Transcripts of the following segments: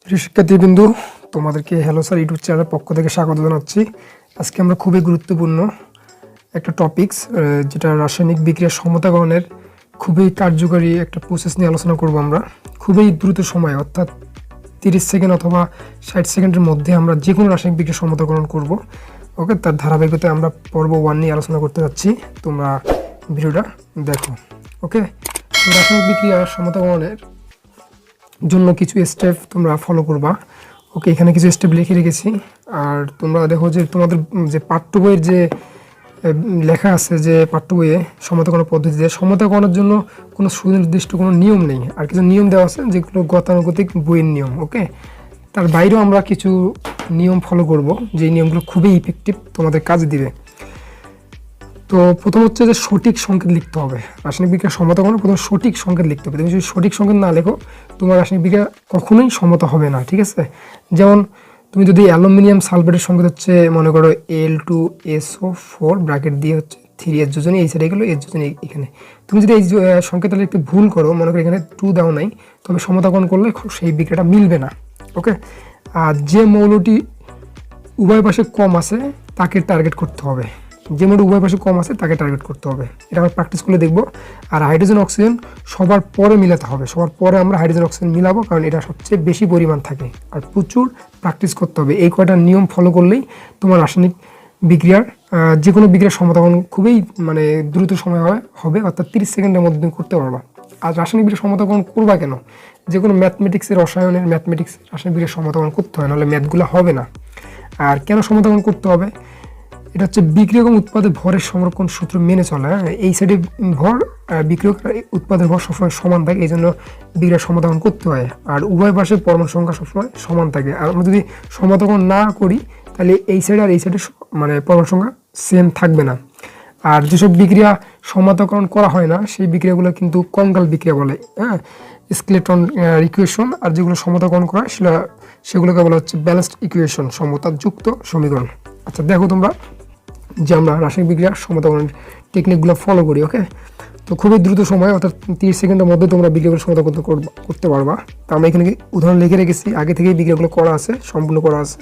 প্রিয় শিক্ষার্থীবৃন্দ, তোমাদেরকে হ্যালো স্যার ইউটিউব চ্যানেলের পক্ষ থেকে স্বাগত জানাচ্ছি। আজকে আমরা খুবই গুরুত্বপূর্ণ একটা টপিকস যেটা রাসায়নিক বিক্রিয়ার সমতাকরণের খুবই কার্যকরী একটা প্রসেস নিয়ে আলোচনা করব। আমরা খুবই দ্রুত সময় অর্থাৎ 30 সেকেন্ড অথবা 60 সেকেন্ডের মধ্যে আমরা যে কোনো রাসায়নিক বিক্রিয়ার সমতাকরণ করব। ওকে, তার ধারাবাহিকতায় আমরা পর্ব 1 নিয়ে আলোচনা করতে যাচ্ছি। তোমরা ভিডিওটা দেখো। ওকে, তো রাসায়নিক বিক্রিয়ার সমতাকরণের জন্য কিছু স্টেপ তোমরা ফলো করবা। ওকে, এখানে কিছু স্টেপ লিখে রেখেছি। আর তোমরা দেখো যে তোমাদের যে পাঠ্য বইয়ের যে লেখা আছে যে পাঠ্য বইয়ে সমতাকরণ পদ্ধতিতে সমতাকরণের জন্য কোনো সুনির্দিষ্ট কোনো নিয়ম নেই, আর কিছু নিয়ম দেওয়া আছে যেগুলো গতানুগতিক বইয়ের নিয়ম। ওকে, তার বাইরেও আমরা কিছু নিয়ম ফলো করব, যে নিয়মগুলো খুবই ইফেক্টিভ, তোমাদের কাজে দিবে। তো প্রথম হচ্ছে যে সঠিক সংকেত লিখতে হবে। রাসায়নিক বিক্রিয়া সমতাকরণে প্রথম সঠিক সংকেত লিখতে হবে। তুমি যদি সঠিক সংকেত না লেখো, তোমার রাসায়নিক বিক্রিয়া কখনোই সমতা হবে না। ঠিক আছে, যেমন তুমি যদি অ্যালুমিনিয়াম সালফেটের সংকেত হচ্ছে মনে করো Al2SO4 ব্র্যাকেট দিয়ে হচ্ছে 3 যোজনী এই সাইডে গেলো, এর যোজনী এখানে, তুমি যদি এই সংকেতটা লিখতে ভুল করো, মনে করো এখানে 2 দেওয়া নাই, তবে সমতাকরণ করলে সেই বিক্রিয়াটা মিলবে না। ওকে, আর যে মৌলটি উভয় পাশে কম আছে তাকে টার্গেট করতে হবে। যে মৌল উভয় পাশে কম আছে তাকে টার্গেট করতে হবে, এটা আমরা প্র্যাকটিস করে দেখবো। আর হাইড্রোজেন অক্সিজেন সবার পরে মিলাতে হবে, সবার পরে আমরা হাইড্রোজেন অক্সিজেন মিলাবো, কারণ এটা সবচেয়ে বেশি পরিমাণ থাকে। আর প্রচুর প্র্যাকটিস করতে হবে। এই কয়টা নিয়ম ফলো করলেই তোমার রাসায়নিক বিক্রিয়ার যে কোনো বিক্রিয়ার সমতাকরণ খুবই দ্রুত সময় হবে, অর্থাৎ 30 সেকেন্ডের মধ্যে তুমি করতে পারবা। আর রাসায়নিক বিক্রিয়ার সমতাকরণ করবা কেন? যে কোনো ম্যাথমেটিক্সের রাসায়নিক বিক্রিয়ার সমতাকরণ করতে হয়, নাহলে ম্যাথগুলো হবে না। আর কেন সমতাকরণ করতে হবে? এটা হচ্ছে বিক্রিয়ক এবং উৎপাদের ভরের সংরক্ষণ সূত্র মেনে চলে। এই সাইডে ভর বিক্রিয়ক উৎপাদের ভর সবসময় সমান থাকে, এই জন্য বিক্রিয়ার সমতাকরণ করতে হয়। আর উভয় পাশে পরমাণু সংখ্যা সবসময় সমান থাকে। আর আমরা যদি সমতাকরণ না করি, তাহলে এই সাইডে আর এই সাইডে পরমাণু সংখ্যা সেম থাকবে না। আর যেসব বিক্রিয়া সমতাকরণ করা হয় না, সেই বিক্রিয়াগুলো কিন্তু কঙ্কাল বিক্রিয়া বলে, স্কেলেটন ইকুয়েশন। আর যেগুলো সমতাকরণ করা হয় সেগুলোকে বলা হচ্ছে ব্যালেন্সড ইকুয়েশন, সমতাযুক্ত সমীকরণ। আচ্ছা, দেখো তোমরা যে আমরা রাসায়নিক বিক্রিয়ার সমতাকরণের টেকনিকগুলো ফলো করি। ওকে, তো খুবই দ্রুত সময় অর্থাৎ 30 সেকেন্ডের মধ্যে তোমরা বিক্রিয়াগুলো সমতাকরণ করতে পারবা। তো আমরা এখানে উদাহরণ লিখে রেখেছি, আগে থেকেই বিক্রিয়াগুলো করা আছে, সম্পূর্ণ করা আছে।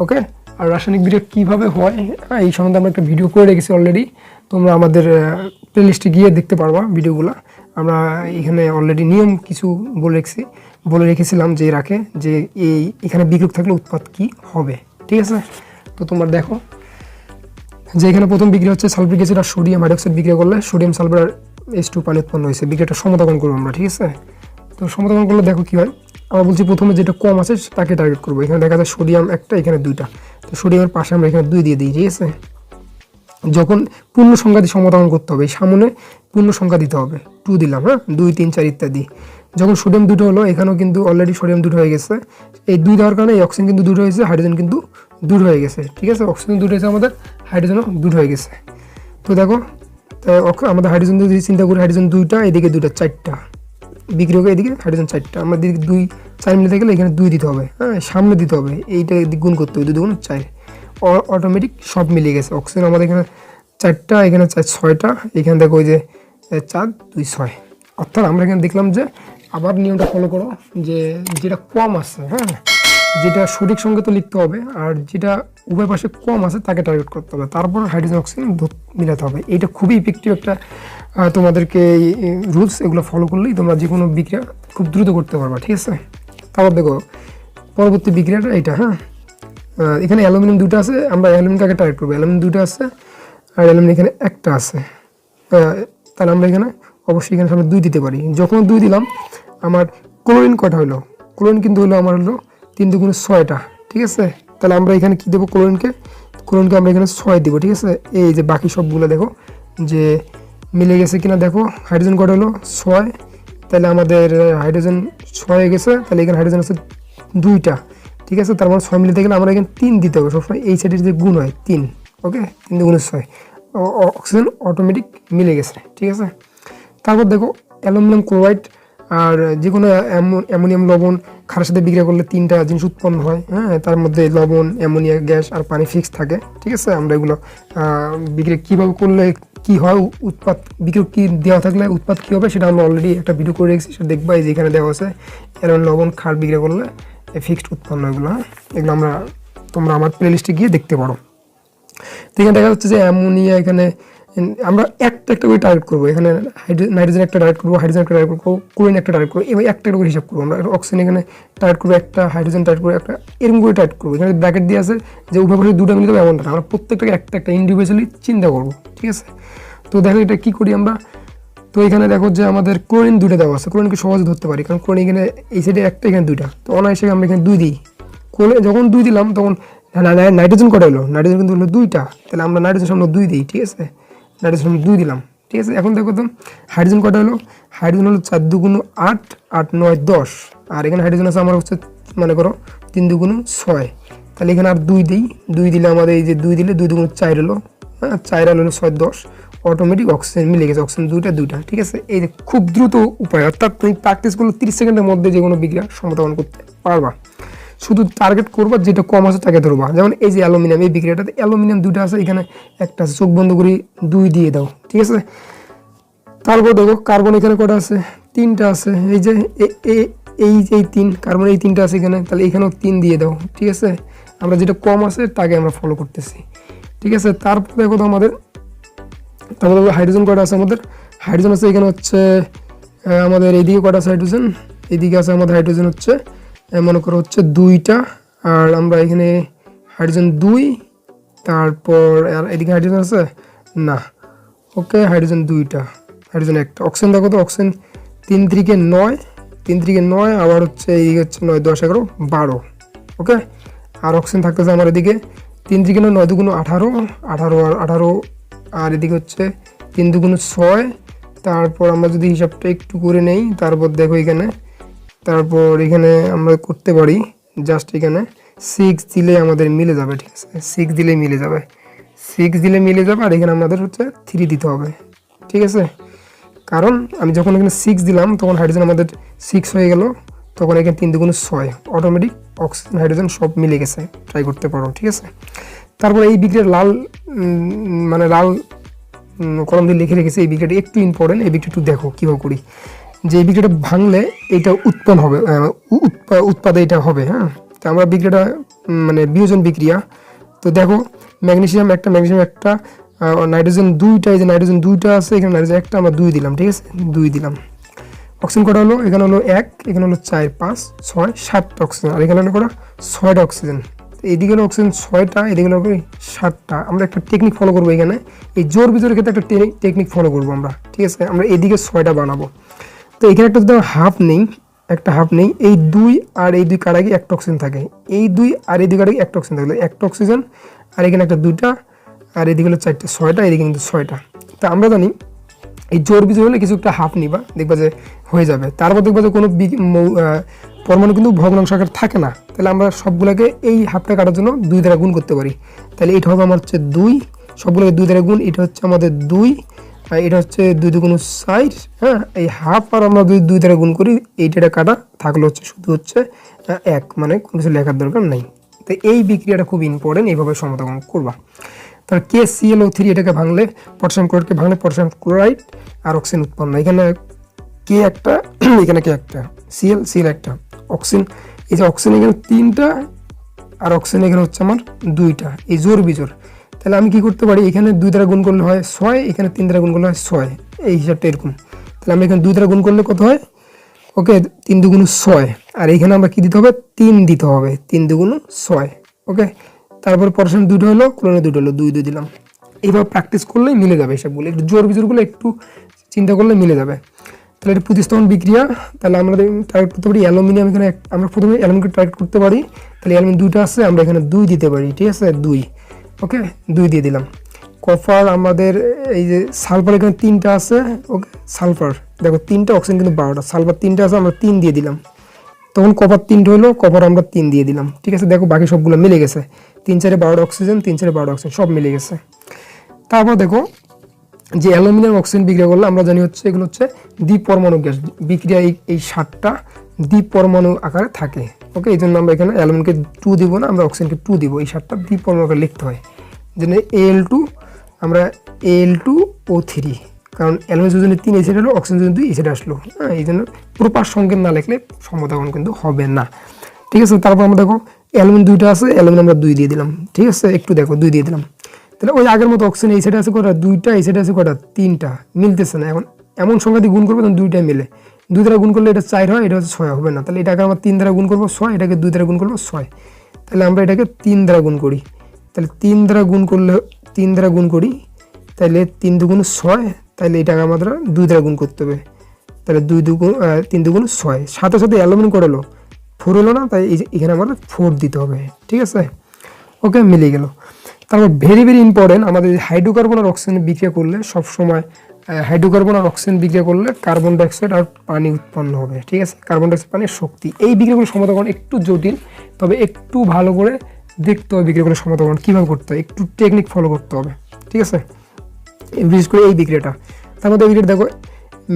ওকে, আর রাসায়নিক বিক্রিয়া কীভাবে হয় এই সম্বন্ধে আমরা একটা ভিডিও করে রেখেছি অলরেডি, তোমরা আমাদের প্লেলিস্টে গিয়ে দেখতে পারবা ভিডিওগুলো। আমরা এখানে অলরেডি নিয়ম কিছু বলে রেখেছিলাম যে এখানে বিক্রিয়ক থাকলে উৎপাদ কি হবে। ঠিক আছে, তো তোমরা দেখো যে এখানে প্রথম বিক্রিয়া হচ্ছে সালফিক অ্যাসিড আর সোডিয়াম হাইড্রোক্সাইড বিক্রিয়া করলে সোডিয়াম সালফার আর H2 পানি উৎপন্ন হয়েছে। বিক্রিয়াটা সমতাকরণ করবো আমরা। ঠিক আছে, তো সমতাকরণ করলে দেখো কি হয়। আমরা বলছি প্রথমে যেটা কম আছে তাকে টার্গেট করবো। এখানে দেখা যায় সোডিয়াম একটা, এখানে 2টা, তো সোডিয়ামের পাশে আমরা এখানে 2 দিয়ে দিই। ঠিক আছে, যখন পূর্ণ সংখ্যা দিয়ে সমতাকরণ করতে হবে, সামনে পূর্ণ সংখ্যা দিতে হবে, 2 দিলাম, 2, 3, 4 ইত্যাদি। যখন সোডিয়াম 2টো হলো, এখানেও কিন্তু অলরেডি সোডিয়াম 2টো হয়ে গেছে। এই 2 দেওয়ার কারণে এই অক্সিজেন কিন্তু 2টো হয়েছে, হাইড্রোজেন কিন্তু 2টো হয়ে গেছে। ঠিক আছে, অক্সিজেন 2টো হয়েছে আমাদের, হাইড্রোজেনও 2টো হয়ে গেছে। তো দেখো আমাদের হাইড্রোজেন যদি চিন্তা করি, হাইড্রোজেন 2টা, এদিকে 2টা, 4টা বিক্রিয়ক, এদিকে হাইড্রোজেন 4টা। আমরা দিকে 2, 4 মিলাতে গেলে এখানে 2 দিতে হবে, সামনে দিতে হবে, এইটা গুণ করতে হবে, 2 গুণ 4, অটোমেটিক সব মিলিয়ে গেছে। অক্সিজেন আমাদের এখানে 4টা, এখানে 4, 6টা, এখানে দেখো ওই যে 4, 2, 6। অর্থাৎ আমরা এখানে দেখলাম যে আবার নিয়মটা ফলো করো, যে যেটা কম আছে, যেটা সঠিক সংকেত লিখতে হবে, আর যেটা উভয় পাশে কম আছে তাকে টার্গেট করতে হবে, তারপর হাইড্রোজেন অক্সিজেন মিলাতে হবে। এইটা খুবই ইফেক্টিভ একটা তোমাদেরকে রুলস, এগুলো ফলো করলেই তোমরা যে কোনো বিক্রিয়া খুব দ্রুত করতে পারবা। ঠিক আছে, তারপর দেখো পরবর্তী বিক্রিয়াটা এইটা। এখানে অ্যালুমিনিয়াম 2টা আছে, আমরা অ্যালুমিনিয়ামটাকে টার্গেট করবো। অ্যালুমিনিয়াম 2টা আছে আর অ্যালুমিনিয়াম এখানে একটা আছে, তাহলে আমরা এখানে অবশ্যই এখানে সামনে 2 দিতে পারি। যখন 2 দিলাম, আমার ক্লোরিন কয়টা হলো? ক্লোরিন কিন্তু আমার হলো 3 দুগুণে 6টা। ঠিক আছে, তাহলে আমরা এখানে কি দেবো? ক্লোরিনকে আমরা এখানে 6 দেবো। ঠিক আছে, এই যে বাকি সবগুলো দেখো যে মিলে গেছে কিনা দেখো। হাইড্রোজেন কয়টা হলো? 6, তাহলে আমাদের হাইড্রোজেন 6 হয়ে গেছে, তাহলে এখানে হাইড্রোজেন আছে 2টা। ঠিক আছে, তার মানে 6 মিলিতে গেলে আমরা এখানে 3 দিতে হবে সবসময়, এই সাইডের যে গুণ হয় 3। ওকে, 3 দুগুণে 6, অক্সিজেন অটোমেটিক মিলে গেছে। ঠিক আছে, তারপর দেখো অ্যালুমিনিয়াম ক্লোরাইড আর যে কোনো অ্যামোনিয়াম লবণ খারের সাথে বিক্রিয়া করলে 3টা জিনিস উৎপন্ন হয়। তার মধ্যে লবণ, অ্যামোনিয়া গ্যাস আর পানি ফিক্স থাকে। ঠিক আছে, আমরা এগুলো বিক্রিয়া কীভাবে করলে কি হয়, উৎপাদ বিক্রিয়া কী দেওয়া থাকলে উৎপাদ কী হবে, সেটা আমরা অলরেডি একটা ভিডিও করে রেখেছি, সেটা দেখবা। এই যেখানে দেওয়া আছে লবণ ক্ষার বিক্রিয়া করলে ফিক্সড উৎপন্ন এগুলো, হ্যাঁ এগুলো তোমরা আমার প্লে লিস্টে গিয়ে দেখতে পারো। তো এখানে দেখা যাচ্ছে যে অ্যামোনিয়া, এখানে আমরা একটা করে টার্গেট করবো। এখানে নাইট্রোজেন একটা টার্গেট করবো, হাইড্রোজেন একটা টার্গেট করবো, ক্লোরিন একটা টার্গেট করবো, এবার একটা করে হিসাব করবো আমরা। অক্সিজেন এখানে টার্গেট করবো একটা, হাইড্রোজেন টার্গেট করবো একটা, এরকম করে টার্গেট করবো। এখানে ব্র্যাকেট দিয়ে আছে যে উভয় পাশে দুটো মিলে যাবে এমনটা না, আমরা প্রত্যেকটাকে একটা ইন্ডিভিজুয়ালি চিন্তা করবো, ঠিক আছে। তো দেখো এটা কী করি আমরা। তো এখানে দেখো যে আমাদের ক্লোরিন দুটো দেওয়া আছে, ক্লোরিনকে সহজে ধরতে পারি কারণ ক্লোরিন এখানে এই সাইডে একটা, এখানে দুইটা, তো অনায়াসে আমরা এখানে 2 দিই। যখন 2 দিলাম তখন নাইট্রোজেন কটা হলো, নাইট্রোজেন কিন্তু হলো 2টা, তাহলে আমরা নাইট্রোজেন সামনে 2 দিই, ঠিক আছে, নাইট্রোজেন সামনে 2 দিলাম, ঠিক আছে। এখন দেখো তো হাইড্রোজেন কটা হলো, হাইড্রোজেন হলো 4 দুগুণ 8, 8 9 10, আর এখানে হাইড্রোজেন আছে আমার হচ্ছে মনে করো 3 দুগুণ 6, তাহলে এখানে আর 2 দিই, 2 দিলে আমাদের এই যে 2 দিলে 2 দুগুণ 4 হলো, হ্যাঁ 4 হলো 6 10, অটোমেটিক অক্সিজেন মিলে গেছে, অক্সিজেন দুইটা, ঠিক আছে। এই যে খুব দ্রুত উপায়, অর্থাৎ তুমি প্র্যাকটিস করলে 30 সেকেন্ডের মধ্যে যে কোনো বিক্রিয়া সমাধান করতে পারবা। শুধু টার্গেট করবা, যেটা কম আছে তাকে ধরবা। যেমন এই যে অ্যালুমিনিয়াম, এই বিক্রিয়াটাতে অ্যালুমিনিয়াম 2টা আছে, এখানে একটা আছে, চোখ বন্ধ করে 2 দিয়ে দাও, ঠিক আছে। তারপর দেখো কার্বন এখানে কটা আছে, 3টা আছে, এই যে এই যে 3 কার্বন, এই 3টা আছে এখানে, তাহলে এখানেও 3 দিয়ে দাও, ঠিক আছে। আমরা যেটা কম আছে তাকে আমরা ফলো করতেছি, ঠিক আছে। তারপর দেখো তো তারপরে হাইড্রোজেন কটা আছে আমাদের, হাইড্রোজেন আছে এখানে হচ্ছে আমাদের এইদিকে কটা আছে হাইড্রোজেন, এইদিকে আছে আমাদের হাইড্রোজেন হচ্ছে মনে করো হচ্ছে 2টা, আর আমরা এখানে হাইড্রোজেন 2, তারপর আর এদিকে হাইড্রোজেন আছে না, ওকে হাইড্রোজেন 2টা, হাইড্রোজেন একটা। অক্সিজেন দেখো তো, অক্সিজেন 3 3 9, 3 3 9, আবার হচ্ছে এইদিকে হচ্ছে 9 10 11 12, ওকে। আর অক্সিজেন থাকতেছে আমার এদিকে 3 3 9 9 2 18, 18 আর 18, আর এদিকে হচ্ছে 3 2 6। তারপর আমরা যদি হিসাবটা একটু করে নেই, তারপর দেখো এখানে, তারপর এখানে আমরা করতে পারি জাস্ট এখানে 6 দিলে আমাদের মিলে যাবে, ঠিক আছে, 6 দিলে মিলে যাবে, 6 দিলে মিলে যাবে। আর এখানে আমাদের হচ্ছে 3 দিতে হবে, ঠিক আছে। কারণ আমি যখন এখানে 6 দিলাম তখন হাইড্রোজেন আমাদের 6 হয়ে গেল, তখন এখানে 3 2 6, অটোমেটিক অক্সিজেন হাইড্রোজেন সব মিলে গেছে, ট্রাই করতে পারো, ঠিক আছে। তারপর এই বিক্রিয়ার লাল কলম দিয়ে লিখে রেখেছে, এই বিক্রিয়াটা একটু ইম্পর্টেন্ট, এই বিক্রিয়া একটু দেখো কীভাবে করি। যে এই বিক্রিয়াটা ভাঙলে এটা উৎপন্ন হবে, উৎপাদে এটা হবে, হ্যাঁ। তো আমরা বিক্রিয়াটা মানে বিয়োজন বিক্রিয়া, তো দেখো ম্যাগনেসিয়াম একটা, নাইট্রোজেন 2টা, এই যে নাইট্রোজেন 2টা আছে, এখানে নাইট্রোজেন একটা, আমরা 2 দিলাম, ঠিক আছে, 2 দিলাম। অক্সিজেন কটা হলো, এখানে হলো 1, এখানে হলো 4 5 6 7টা অক্সিজেন, আর এখানে হলো কটা 6টা অক্সিজেন। এইদিকে হলো অক্সিজেন 6টা, এদিকে হলো 7টা। আমরা একটা টেকনিক ফলো করবো এখানে, এই জোর বিজোরের ক্ষেত্রে একটা টেকনিক ফলো করবো আমরা, ঠিক আছে। আমরা এদিকে 6টা বানাবো, তো এখানে একটা যদি হাফ নেই, একটা হাফ নেই, এই 2 আর এই 2 কাটাকে একটা অক্সিজেন থাকে, এই 2 আর এই 2 কাটাকে একটা অক্সিজেন থাকলে একটা অক্সিজেন, আর এখানে একটা 2টা, আর এদিকে হলো 4টা, 6টা, এদিকে কিন্তু 6টা। তা আমরা জানি এই জোর বিজোর হলে কিছু একটা হাফ নিবা, দেখবা যে হয়ে যাবে। তারপর দেখবা যে কোনো পরমাণু কিন্তু ভগ্নাংশ আকার থাকে না, তাহলে আমরা সবগুলোকে এই হাফটা কাটার জন্য 2 দ্বারা গুণ করতে পারি। তাহলে এটা হবে আমার হচ্ছে 2, সবগুলোকে 2 দ্বারা গুণ, এটা হচ্ছে আমাদের 2, আর এটা হচ্ছে 2 2 4, হ্যাঁ। এই হাফ আর আমরা 2 দ্বারা গুণ করি, এইটা কাটা থাকলে হচ্ছে শুধু হচ্ছে 1, মানে কোনো কিছু লেখার দরকার নেই। তো এই বিক্রিয়াটা খুব ইম্পর্টেন্ট, এইভাবে সমাধান করবা। তাহলে KClO3 এটাকে ভাঙলে, পটাশিয়াম ক্লোরাইডকে ভাঙলে পটাশিয়াম ক্লোরাইড আর অক্সিজেন উৎপন্ন, এখানে কে একটা, এখানে কে একটা, Cl একটা, অক্সিজেন, এই যে অক্সিজেন এখানে 3টা, আর অক্সিজেন এখানে হচ্ছে আমার 2টা, এই জোর বিজোর। তাহলে আমি কি করতে পারি, এখানে 2 দ্বারা গুণ করলে হয় 6, এখানে 3 দ্বারা গুণ করলে হয় 6, এই হিসাবটা এরকম। তাহলে আমি এখানে 2 দ্বারা গুণ করলে কত হয়, ওকে 3 2 6, আর এখানে আমরা কি দিতে হবে, 3 দিতে হবে, 3 2 6, ওকে। তারপরে পটাশিয়াম 2টা হলো, ক্লোরিন 2টা হলো, 2 2 দিলাম। এইভাবে প্র্যাকটিস করলেই মিলে যাবে এসবগুলো, একটু জোর বিজোরগুলো একটু চিন্তা করলে মিলে যাবে। তাহলে এটা প্রতিস্থাপন বিক্রিয়া, তাহলে আমরা টার্গেট করতে পারি অ্যালুমিনিয়াম, এখানে আমরা প্রথমে অ্যালুমিনিয়ামকে টার্গেট করতে পারি, তাহলে অ্যালুমিনিয়াম 2টা আছে, আমরা এখানে 2 দিতে পারি, ঠিক আছে, 2, ওকে 2 দিয়ে দিলাম। কপার আমাদের এই যে সালফার এখানে 3টা আছে, ওকে সালফার দেখো 3টা, অক্সিজেন কিন্তু 12টা, সালফার 3টা আছে, আমরা 3 দিয়ে দিলাম, তখন কপার 3টা হলো, কপার আমরা 3 দিয়ে দিলাম, ঠিক আছে। দেখো বাকি সবগুলো মিলে গেছে, 3 4 12 অক্সিজেন, 3 4 12 অক্সিজেন, সব মিলে গেছে। তারপর দেখো যে অ্যালুমিনিয়াম অক্সিজেন বিক্রিয়া করলে আমরা জানি হচ্ছে এগুলো হচ্ছে দ্বিপরমাণু গ্যাস বিক্রিয়া, এই 7টা দ্বিপরমাণু আকারে থাকে, ওকে। এই জন্য আমরা এখানে অ্যালুমিনিয়ামকে 2 দিব না, আমরা অক্সিজেনকে 2 দিব, এই 7টা দ্বিপরমাণু আকারে লিখতে হয়, যেন Al2, আমরা Al2O3, কারণ অ্যালুমিনিয়াম যদি 3 এই সাইড হলো, অক্সিজেন যদি 2 এই সাইডে আসলো, হ্যাঁ। এই জন্য প্রপার সংকেত না লিখলে সমাধান কিন্তু হবে না। ঠিক আছে। তারপর আমরা দেখো অ্যালুমিন 2টা আছে, অ্যালুমিন আমরা 2 দিয়ে দিলাম, ঠিক আছে। একটু দেখো 2 দিয়ে দিলাম, তাহলে ওই আগের মতো অক্সিজেন এই সাইডে আছে কটা 2টা, এই সাইডে আছে কটা 3টা, মিলতেছে না। এখন এমন সংখ্যা দিয়ে গুণ করবো তখন 2টাই মিলে, 2 দ্বারা গুণ করলে এটা 4 হয়, এটা হচ্ছে 6 হবে না, তাহলে এটাকে আমরা 3 দ্বারা গুণ করবো 6, এটাকে 2 দ্বারা গুণ করবো 6, তাহলে আমরা এটাকে 3 দ্বারা গুণ করি, তাহলে 3 দ্বারা গুণ করলে 3 দ্বারা গুণ করি, তাহলে 3 দুগুণ 6, তাহলে এটাকে আমাদের 2 দ্বারা গুণ করতে হবে, তাহলে 3 দুগুণ 6, সাথে সাথে অ্যালুমিন করে হলো 4 হলো না, তাই এখানে আমাদের 4 দিতে হবে, ঠিক আছে। ওকে, মিলে গেল। তারপর ভেরি ভেরি ইম্পর্টেন্ট, আমাদের হাইড্রোকার্বন আর অক্সিজেন বিক্রিয়া করলে সবসময় হাইড্রোকার্বন আর অক্সিজেন বিক্রিয়া করলে কার্বন ডাইঅক্সাইড আর পানি উৎপন্ন হবে, ঠিক আছে। কার্বন ডাইঅক্সাইড পানির শক্তি, এই বিক্রিয়াগুলো সমাধান একটু জটিল, তবে একটু ভালো করে দেখতে হবে বিক্রিয়াগুলো সমাধান কীভাবে করতে হয়, একটু টেকনিক ফলো করতে হবে, ঠিক আছে। বিশেষ করে এই বিক্রিয়াটা, তার মধ্যে বিক্রিয়া দেখো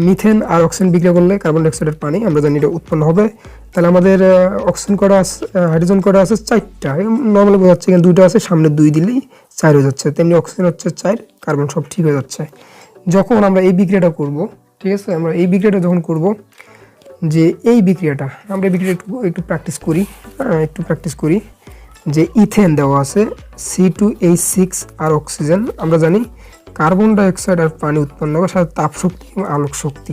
মিথেন আর অক্সিজেন বিক্রিয়া করলে কার্বন ডাইঅক্সাইডের পানি আমরা জানি এটা উৎপন্ন হবে। তাহলে আমাদের অক্সিজেন কটা আছে, হাইড্রোজেন কটা আছে 4টা, নর্মালি বোঝাচ্ছে, এখানে 2টা আছে, সামনে 2 দিলেই 4 হয়ে যাচ্ছে, তেমনি অক্সিজেন হচ্ছে 4, কার্বন সব ঠিক হয়ে যাচ্ছে। যখন আমরা এই বিক্রিয়াটা করব, ঠিক আছে, আমরা এই বিক্রিয়াটা যখন করব, যে এই বিক্রিয়াটা আমরা এই বিক্রিয়া একটু প্র্যাকটিস করি, একটু প্র্যাকটিস করি, যে ইথেন দেওয়া আছে C2H6 আর অক্সিজেন, আমরা জানি কার্বন ডাইঅক্সাইড আর পানি উৎপন্ন হবে সাথে তাপ শক্তি এবং আলোক শক্তি।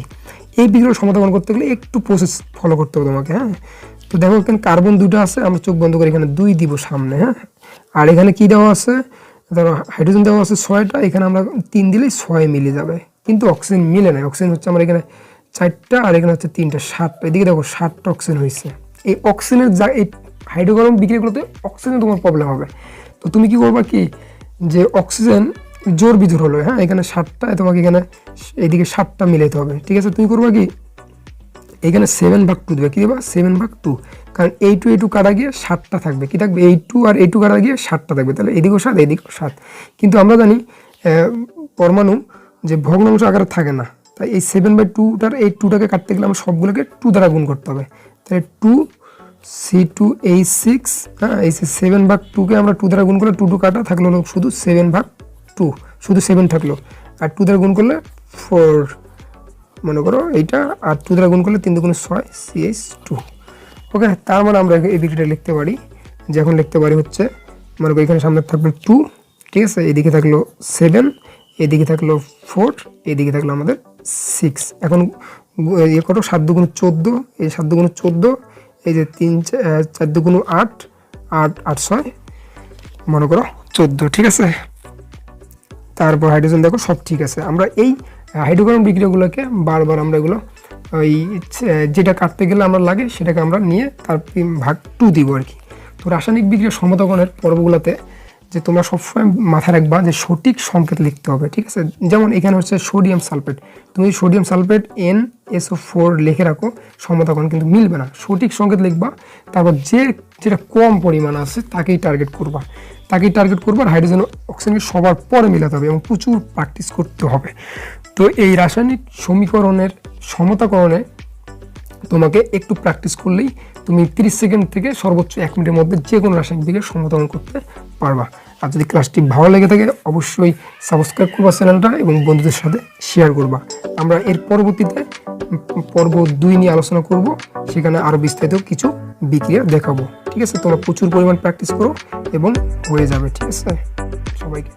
এই বিক্রিয়া সমাধান করতে গেলে একটু প্রসেস ফলো করতে হবে তোমাকে, হ্যাঁ। তো দেখো এখানে কার্বন 2টা আছে, আমরা চোখ বন্ধ করে এখানে 2 দিব সামনে, হ্যাঁ। আর এখানে কি দেওয়া আছে, ধরো হাইড্রোজেন দেওয়া আছে 6টা, এখানে আমরা 3 দিলেই 6 মিলে যাবে, কিন্তু অক্সিজেন মিলে না। অক্সিজেন হচ্ছে আমার এখানে 4টা আর এখানে হচ্ছে 3টা, 7টা, এদিকে দেখো 7টা অক্সিজেন হয়েছে। এই অক্সিজেনের এই হাইড্রোকার্বন বিক্রিয়াগুলোতে অক্সিজেন তোমার প্রবলেম হবে। তো তুমি কি করবা কি, যে অক্সিজেন জোর বিজোর হলো, হ্যাঁ, এখানে 7টা, তোমাকে এখানে এইদিকে 7টা মিলাইতে হবে, ঠিক আছে। তুমি করবা কি, এখানে 7/2 দেবে, কি দেবা 7/2, কারণ এই টু কাটা গিয়ে 7টা থাকবে, কি থাকবে এই2 আর এই2 কাটা গিয়ে 7টা থাকবে, তাহলে এদিকেও 7 এদিকেও 7। কিন্তু আমরা জানি পরমাণু যে ভগ্নাংশ আকারে থাকে না, তাই এই 7/2টার এই 2টাকে কাটতে গেলে আমরা সবগুলোকে 2 দ্বারা গুণ করতে হবে, তাহলে 2 C2H6, হ্যাঁ, এই 7/2কে আমরা 2 দ্বারা গুণ করলে 2 কাটা থাকলো শুধু 7/2, শুধু 7 থাকলো, আর 2 দ্বারা গুণ করলে 4 মনে করো এইটা, আর 2 দ্বারা গুণ করলে 3 দুগুণ 6 CH2। ওকে, তার মানে আমরা এই বিক্রিয়াটা লিখতে পারি, যখন লিখতে পারি হচ্ছে মনে করো এখানে সামনে থাকবে 2, ঠিক আছে, এদিকে থাকলো 7, এদিকে থাকলো 4, এদিকে থাকলো আমাদের 6। এখন ইয়ে করো 7 দুগুণ 14, এই 7 দুগুণ 14, এই যে 3 4 দুগুণ 8, 8 8 6 মনে করো 14, ঠিক আছে। তারপর হাইড্রোজেন দেখো সব ঠিক আছে। আমরা এই হাইড্রোকার্বন বিক্রিয়াগুলোকে বারবার আমরা এগুলো ওই যেটা কাটতে গেলে আমরা লাগে সেটাকে আমরা নিয়ে তার ভাগ 2 দিব আর কি। তো রাসায়নিক বিক্রিয়া সমতাকরণের পর্বগুলোতে যে তোমরা সবসময় মাথায় রাখবা যে সঠিক সংকেত লিখতে হবে, ঠিক আছে। যেমন এখানে হচ্ছে সোডিয়াম সালফেট, তুমি সোডিয়াম সালফেট NSO4 লিখে রাখো, সমতাকরণ কিন্তু মিলবে না, সঠিক সংকেত লিখবা। তারপর যেটা কম পরিমাণ আছে তাকেই টার্গেট করবা, আর হাইড্রোজেন অক্সিজেনকে সবার পরে মিলাতে হবে এবং প্রচুর প্র্যাকটিস করতে হবে। তো এই রাসায়নিক সমীকরণের সমতাকরণে তোমাকে একটু প্র্যাকটিস করলেই তুমি 30 সেকেন্ড থেকে সর্বোচ্চ 1 মিনিটের মধ্যে যে কোনো রাসায়নিক বিক্রিয়া সমতাকরণ করতে পারবা। আর যদি ক্লাসটি ভালো লেগে থাকে অবশ্যই সাবস্ক্রাইব করবা চ্যানেলটা এবং বন্ধুদের সাথে শেয়ার করবা। আমরা এর পরবর্তীতে পর্ব 2 নিয়ে আলোচনা করব, সেখানে আরও বিস্তারিত কিছু বিক্রিয়া দেখাবো, ঠিক আছে। তোমরা প্রচুর পরিমাণ প্র্যাকটিস করো এবং হয়ে যাবে, ঠিক আছে। সবাইকে